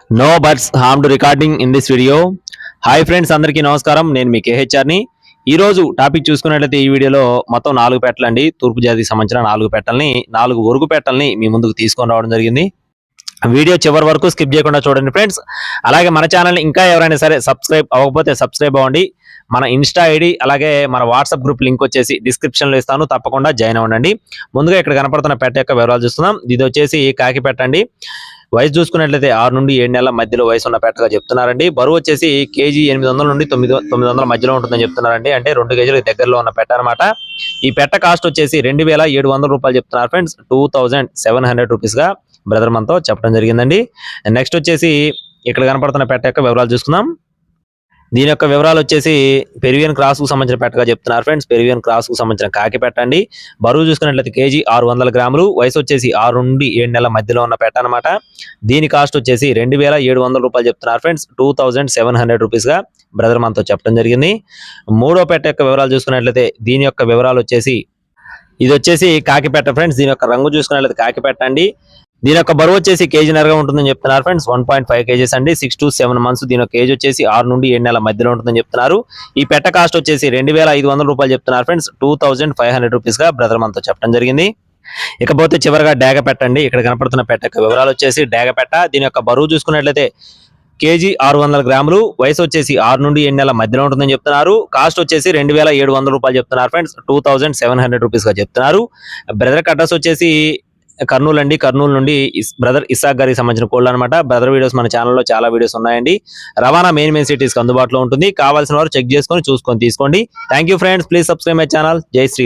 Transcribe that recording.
No birds harmed recording in this video. Hi friends, అందరికీ నమస్కారం. నేను మీ కేహెచ్ఆర్ని. ఈ రోజు టాపిక్ చూసుకున్నట్లయితే ఈ వీడియోలో మొత్తం 4 పెట్టలండి. తూర్పు జాతికి సంబంధించిన 4 పెట్టల్ని, 4 ఒరుగు పెట్టల్ని మీ ముందుకు తీసుకొని రావడం జరిగింది. వీడియో చివరి వరకు స్కిప్ చేయకుండా చూడండి ఫ్రెండ్స్. అలాగే మన ఛానల్ని ఇంకా ఎవరైనా సరే సబ్స్క్రైబ్ అవ్వకపోతే సబ్స్క్రైబ్ అవ్వండి. మన ఇన్స్టా ఐడి అలాగే మన వాట్సాప్ గ్రూప్ లింక్ వచ్చేసి డిస్క్రిప్షన్లో ఇస్తాను, తప్పకుండా జాయిన్ అవ్వండి. ముందుగా ఇక్కడ కనపడుతున్న పెట్ట యొక్క వివరాలు చూస్తున్నాం. ఇది వచ్చేసి కాకి పెట్టండి. వయసు చూసుకున్నట్లయితే 6 నుండి 7 నెలల మధ్యలో వయసు ఉన్న పెట్టగా చెప్తున్నారండి. బరువు వచ్చేసి కేజీ 800 నుండి 900 మధ్యలో ఉంటుందని చెప్తున్నారండి. అంటే 2 కేజీలకు దగ్గరలో ఉన్న పెట్ట అనమాట. ఈ పెట్ట కాస్ట్ వచ్చేసి 2700 రూపాయలు చెప్తున్నారు ఫ్రెండ్స్. 2700 రూపీస్ గా బ్రదర్ మనతో చెప్పడం జరిగిందండి. నెక్స్ట్ వచ్చేసి ఇక్కడ కనపడుతున్న పెట్ట యొక్క వివరాలు చూసుకుందాం. దీని యొక్క వివరాలు వచ్చేసి పెరువియన్ క్రాస్ కు సంబంధించిన పెట్టగా చెప్తున్నారు ఫ్రెండ్స్. పెరువియన్ క్రాస్ కు సంబంధించిన కాకి పెట్టండి. బరువు చూసుకున్నట్లయితే కేజీ 600 గ్రాములు, వయసు వచ్చేసి 6 నుండి 7 నెలల మధ్యలో ఉన్న పెట్ట అనమాట. దీని కాస్ట్ వచ్చేసి 2700 రూపాయలు చెప్తున్నారు ఫ్రెండ్స్. 2700 రూపీస్ గా బ్రదర్ మనతో చెప్పడం జరిగింది. మూడో పెట్ట యొక్క వివరాలు చూసుకున్నట్లయితే దీని యొక్క వివరాలు వచ్చేసి ఇది వచ్చేసి కాకి పెట్ట ఫ్రెండ్స్. దీని యొక్క రంగు చూసుకున్నట్లయితే కాకి పెట్టండి. దీని యొక్క బరువు వచ్చేసి కేజీన్నరగా ఉంటుందని చెప్తున్నారు ఫ్రెండ్స్. 1.5 కేజీస్ అండి. 6 to 7 months. దీని యొక్క ఏజ్ వచ్చేసి 6 నుండి 7 నెలల మధ్యలో ఉంటుందని చెప్తున్నారు. ఈ పెట్ట కాస్ట్ వచ్చేసి 2500 రూపాయలు చెప్తున్నారు ఫ్రెండ్స్. 2500 రూపీస్ గా బ్రదర్ మనతో చెప్పడం జరిగింది. ఇకపోతే చివరిగా డాగ పెట్టండి. ఇక్కడ కనపడుతున్న పెట్ట యొక్క వివరాలు వచ్చేసి డాగ పెట్ట. దీని యొక్క బరువు చూసుకున్నట్లయితే కేజీ 600 గ్రాములు, వయసు వచ్చేసి 6 నుండి 7 నెలల మధ్యలో ఉంటుందని చెప్తున్నారు. కాస్ట్ వచ్చేసి 2700 రూపాయలు చెప్తున్నారు ఫ్రెండ్స్. 2700 రూపీస్ గా చెప్తున్నారు. బ్రదర్ అడ్రస్ వచ్చేసి కర్నూలు అండి. కర్నూలు నుండి బ్రదర్ ఇసాక్ గారికి సంబంధించిన కోళ్ళు అనమాట. బ్రదర్ వీడియోస్ మన ఛానల్లో చాలా వీడియోస్ ఉన్నాయండి. రవాణా మెయిన్ సిటీస్ అందుబాటులో ఉంటుంది. కావాల్సిన వారు చెక్ చేసుకొని చూసుకొని తీసుకోండి. Thank you friends. Please subscribe my channel. జై శ్రీ.